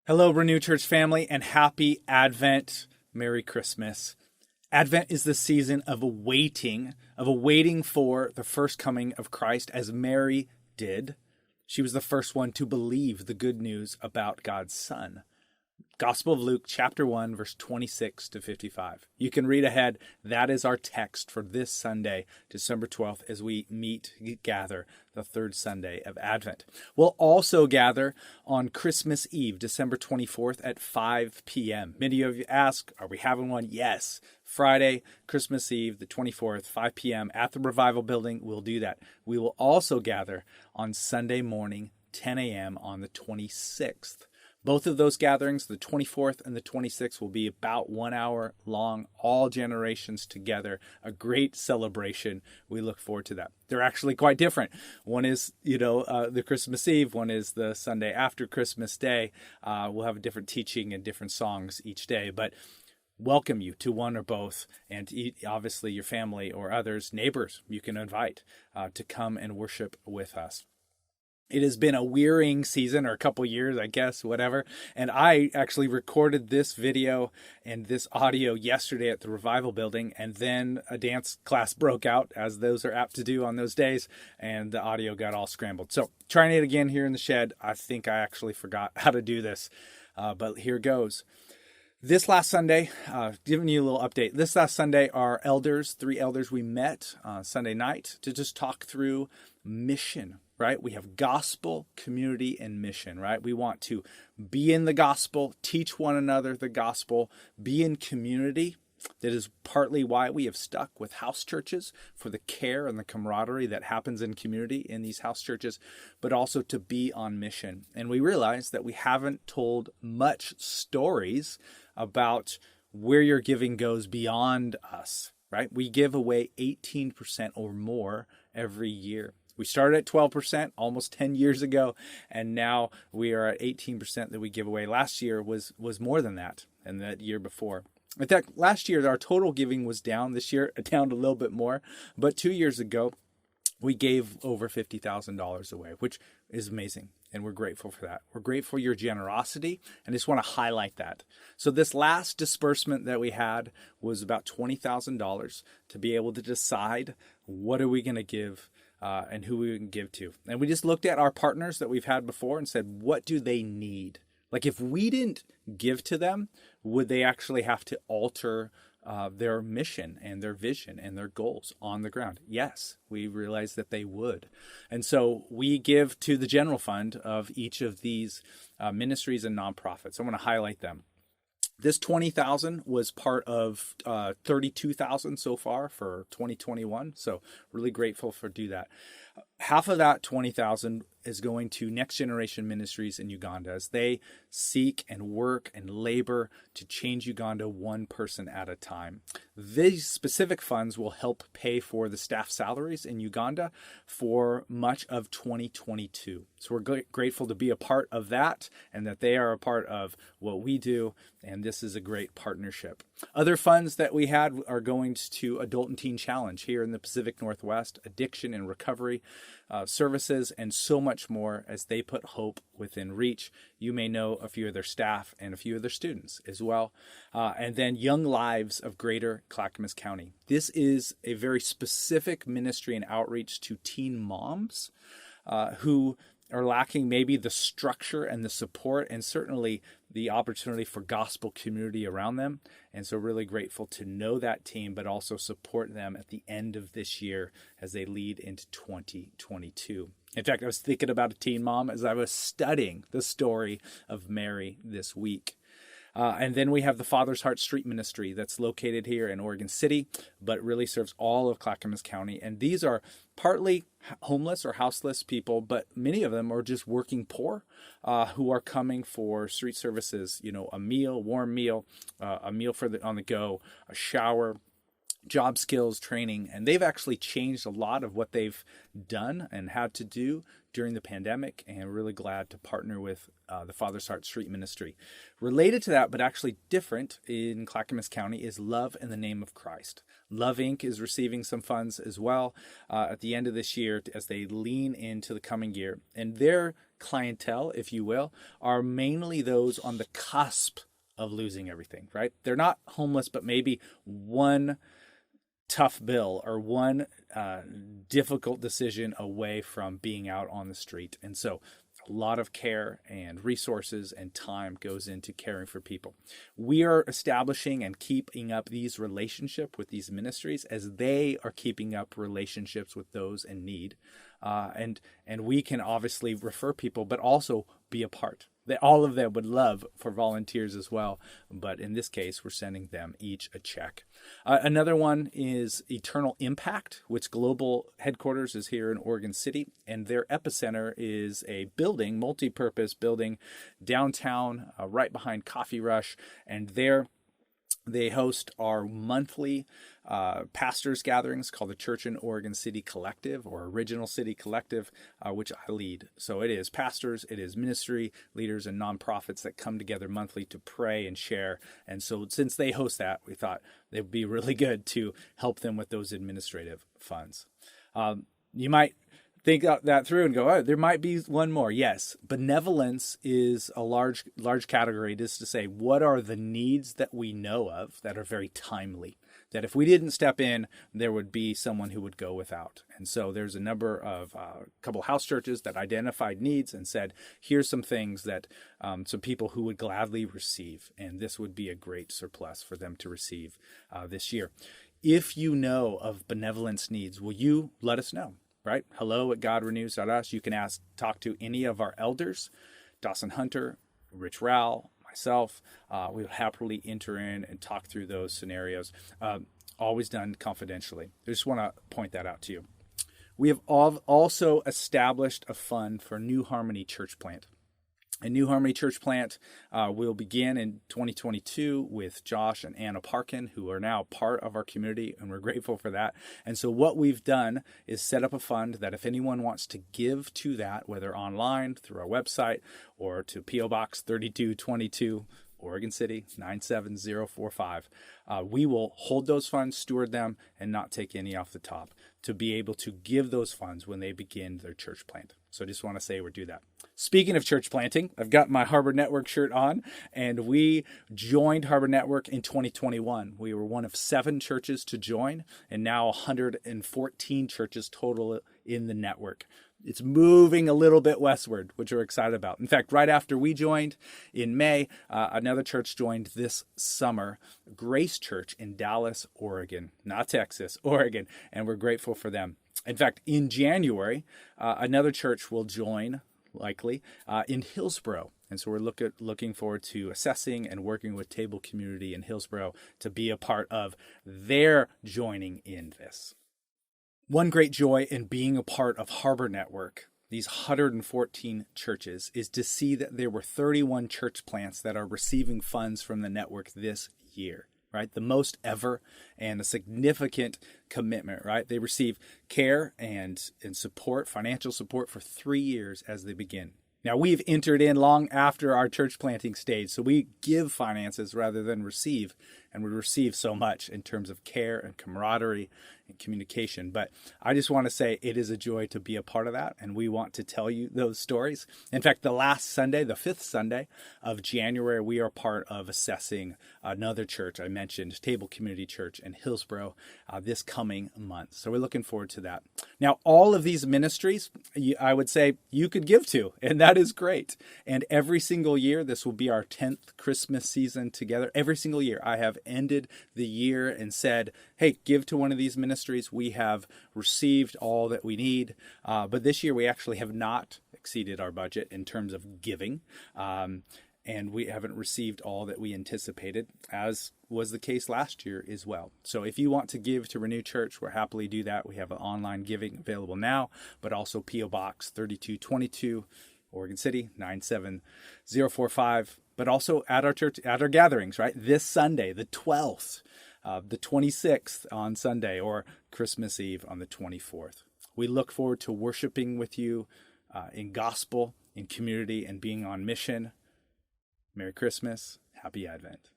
Hello, Renew Church family, and happy Advent. Merry Christmas. Advent is the season of awaiting for the first coming of Christ, as Mary did. She was the first one to believe the good news about God's Son. Gospel of Luke, chapter 1, verse 26 to 55. You can read ahead. That is our text for this Sunday, December 12th, as we gather the third Sunday of Advent. We'll also gather on Christmas Eve, December 24th at 5 p.m. Many of you ask, are we having one? Yes. Friday, Christmas Eve, the 24th, 5 p.m. at the Revival Building. We'll do that. We will also gather on Sunday morning, 10 a.m. on the 26th. Both of those gatherings, the 24th and the 26th, will be about 1 hour long, all generations together, a great celebration. We look forward to that. They're actually quite different. One is, the Christmas Eve. One is the Sunday after Christmas Day. We'll have a different teaching and different songs each day, but welcome you to one or both, and obviously your family or others, neighbors, you can invite to come and worship with us. It has been a wearying season, or a couple years, I guess, whatever. And I actually recorded this video and this audio yesterday at the Revival Building, and then a dance class broke out, as those are apt to do on those days, and the audio got all scrambled. So trying it again here in the shed. I think I actually forgot how to do this, but here goes. This last Sunday, giving you a little update. This last Sunday, our elders, 3 elders, we met Sunday night to just talk through mission, right? We have gospel, community, and mission, right? We want to be in the gospel, teach one another the gospel, be in community. That is partly why we have stuck with house churches, for the care and the camaraderie that happens in community in these house churches, but also to be on mission. And we realize that we haven't told much stories about where your giving goes beyond us, right? We give away 18% or more every year. We started at 12% almost 10 years ago, and now we are at 18% that we give away. Last year was more than that, and that year before. In fact, last year, our total giving was down. This year, down a little bit more. But 2 years ago, we gave over $50,000 away, which is amazing. And we're grateful for that. We're grateful for your generosity. And I just want to highlight that. So this last disbursement that we had was about $20,000 to be able to decide what are we going to give and who we can give to. And we just looked at our partners that we've had before and said, what do they need? Like, if we didn't give to them, would they actually have to alter their mission and their vision and their goals on the ground? Yes, we realized that they would. And so we give to the general fund of each of these ministries and nonprofits. I want to highlight them. This $20,000 was part of $32,000 so far for 2021. So really grateful for do that. Half of that $20,000 is going to Next Generation Ministries in Uganda as they seek and work and labor to change Uganda one person at a time. These specific funds will help pay for the staff salaries in Uganda for much of 2022. So we're grateful to be a part of that and that they are a part of what we do. And this is a great partnership. Other funds that we had are going to Adult and Teen Challenge here in the Pacific Northwest, addiction and recovery services, and so much more as they put hope within reach. You may know a few of their staff and a few of their students as well. And then Young Lives of Greater Clackamas County. This is a very specific ministry and outreach to teen moms who are lacking maybe the structure and the support and certainly the opportunity for gospel community around them. And so really grateful to know that team, but also support them at the end of this year as they lead into 2022. In fact, I was thinking about a teen mom as I was studying the story of Mary this week. And then we have the Father's Heart Street Ministry that's located here in Oregon City, but really serves all of Clackamas County. And these are partly homeless or houseless people, but many of them are just working poor who are coming for street services, a meal, warm meal, a meal on the go, a shower, job skills training. And they've actually changed a lot of what they've done and had to do during the pandemic, and really glad to partner with the Father's Heart Street Ministry. Related to that, but actually different in Clackamas County, is Love in the Name of Christ. Love Inc. is receiving some funds as well at the end of this year as they lean into the coming year. And their clientele, if you will, are mainly those on the cusp of losing everything, right? They're not homeless, but maybe one tough bill or one difficult decision away from being out on the street. And so a lot of care and resources and time goes into caring for people. We are establishing and keeping up these relationships with these ministries as they are keeping up relationships with those in need. And we can obviously refer people, but also be a part. All of them would love for volunteers as well. But in this case, we're sending them each a check. Another one is Eternal Impact, which global headquarters is here in Oregon City. And their epicenter is a building, multi-purpose building downtown, right behind Coffee Rush. And they host our monthly pastors gatherings called the Church in Oregon City Collective, or Original City Collective, which I lead. So it is pastors, it is ministry leaders and nonprofits that come together monthly to pray and share. And so since they host that, we thought it would be really good to help them with those administrative funds. You might think that through and go, oh, there might be one more. Yes, benevolence is a large category, just to say, what are the needs that we know of that are very timely, that if we didn't step in, there would be someone who would go without. And so there's a number of couple house churches that identified needs and said, here's some things that some people who would gladly receive, and this would be a great surplus for them to receive this year. If you know of benevolence needs, will you let us know? Right? hello@godrenews.us. You can talk to any of our elders, Dawson Hunter, Rich Rowell, myself. We will happily enter in and talk through those scenarios, always done confidentially. I just want to point that out to you. We have also established a fund for New Harmony Church Plant. A New Harmony Church Plant will begin in 2022 with Josh and Anna Parkin, who are now part of our community, and we're grateful for that. And so what we've done is set up a fund that if anyone wants to give to that, whether online, through our website, or to P.O. Box 3222, Oregon City 97045, we will hold those funds, steward them, and not take any off the top to be able to give those funds when they begin their church plant. So I just want to say we do that. Speaking of church planting, I've got my Harbor Network shirt on, and we joined Harbor Network in 2021. We were one of 7 churches to join, and now 114 churches total in the network. It's moving a little bit westward, which we're excited about. In fact, right after we joined in May, another church joined this summer, Grace Church in Dallas, Oregon, not Texas, Oregon, and we're grateful for them. In fact, in January, another church will join, likely, in Hillsboro. And so we're looking forward to assessing and working with Table Community in Hillsboro to be a part of their joining in this. One great joy in being a part of Harbor Network, these 114 churches, is to see that there were 31 church plants that are receiving funds from the network this year, right? The most ever, and a significant commitment, right? They receive care and support, financial support for 3 years as they begin. Now, we've entered in long after our church planting stage, so we give finances rather than receive, and we receive so much in terms of care and camaraderie and communication. But I just want to say it is a joy to be a part of that, and we want to tell you those stories. In fact, the last Sunday, the 5th Sunday of January, we are part of assessing another church I mentioned, Table Community Church in Hillsboro, this coming month. So we're looking forward to that. Now, all of these ministries, I would say you could give to, and that is great. And every single year, this will be our 10th Christmas season together. Every single year, I have ended the year and said, hey, give to one of these ministries. We have received all that we need. But this year, we actually have not exceeded our budget in terms of giving. And we haven't received all that we anticipated, as was the case last year as well. So if you want to give to Renew Church, we'll happily do that. We have an online giving available now, but also P.O. Box 3222, Oregon City 97045. But also at our church, at our gatherings, right? This Sunday, the 12th, the 26th on Sunday, or Christmas Eve on the 24th. We look forward to worshiping with you in gospel, in community, and being on mission. Merry Christmas. Happy Advent.